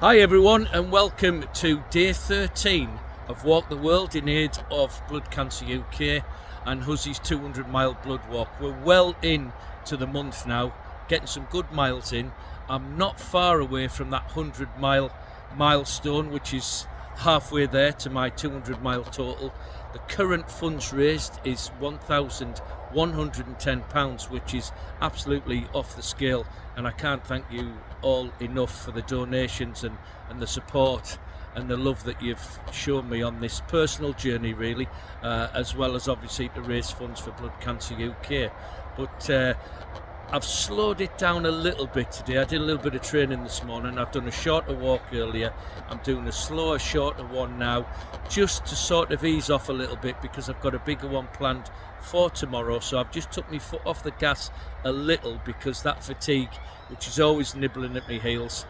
Hi everyone, and welcome to day 13 of Walk the World in aid of Blood Cancer UK and Hussey's 200 mile blood walk. We're well into the month now, getting some good miles in. I'm not far away from that 100 mile milestone, which is halfway there to my 200 mile total. The current funds raised is £1,110, which is absolutely off the scale, and I can't thank you all enough for the donations and the support and the love that you've shown me on this personal journey, really, as well as obviously to raise funds for Blood Cancer UK. But I've slowed it down a little bit today. I did a little bit of training this morning. I've done a shorter walk earlier. I'm doing a slower, shorter one now, just to sort of ease off a little bit, because I've got a bigger one planned for tomorrow. So I've just took my foot off the gas a little, because that fatigue, which is always nibbling at my heels,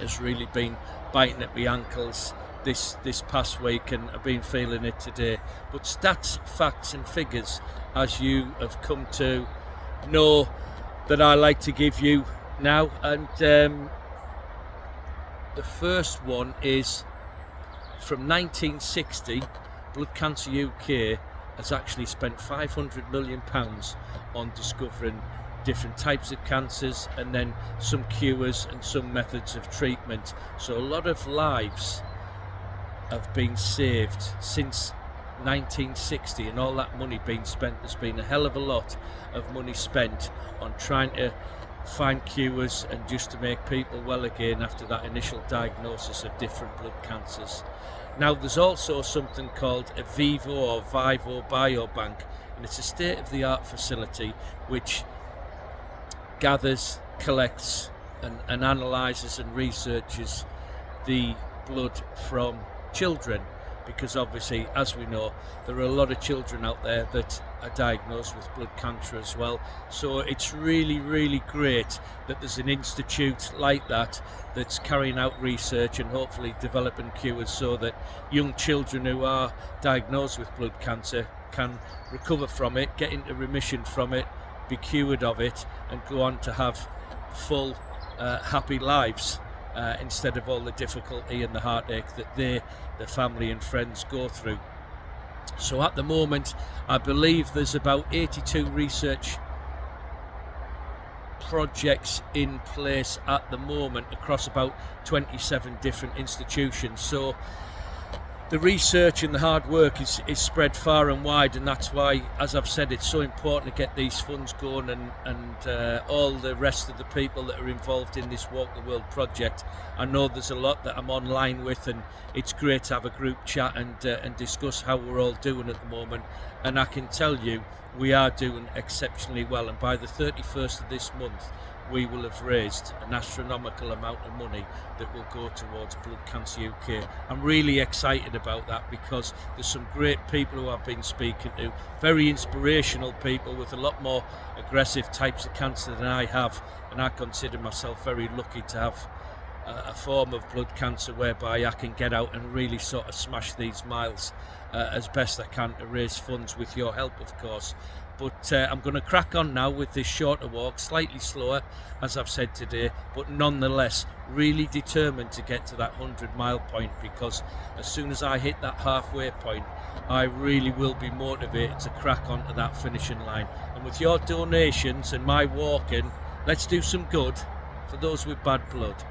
has really been biting at my ankles this past week, and I've been feeling it today. But stats, facts and figures, as you have come to know, that I like to give you now. And the first one is from 1960. Blood Cancer UK has actually spent £500 million on discovering different types of cancers, and then some cures and some methods of treatment. So a lot of lives have been saved since 1960, and all that money being spent. There's been a hell of a lot of money spent on trying to find cures and just to make people well again after that initial diagnosis of different blood cancers. Now there's also something called a Vivo Biobank, and it's a state-of-the-art facility which gathers, collects and analyses and researches the blood from children, because obviously, as we know, there are a lot of children out there that are diagnosed with blood cancer as well. So it's really great that there's an institute like that that's carrying out research and hopefully developing cures, so that young children who are diagnosed with blood cancer can recover from it, get into remission from it, be cured of it, and go on to have full happy lives, instead of all the difficulty and the heartache that their family and friends go through. So at the moment, I believe there's about 82 research projects in place at the moment across about 27 different institutions. So the research and the hard work is spread far and wide, and that's why, as I've said, it's so important to get these funds going, and all the rest of the people that are involved in this Walk the World project. I know there's a lot that I'm online with, and it's great to have a group chat and discuss how we're all doing at the moment. And I can tell you, we are doing exceptionally well, and by the 31st of this month we will have raised an astronomical amount of money that will go towards Blood Cancer UK. I'm really excited about that, because there's some great people who I've been speaking to, very inspirational people with a lot more aggressive types of cancer than I have, and I consider myself very lucky to have a form of blood cancer whereby I can get out and really sort of smash these miles as best I can to raise funds with your help, of course. But I'm going to crack on now with this shorter walk, slightly slower, as I've said today, but nonetheless really determined to get to that 100 mile point, because as soon as I hit that halfway point, I really will be motivated to crack onto that finishing line. And with your donations and my walking, let's do some good for those with bad blood.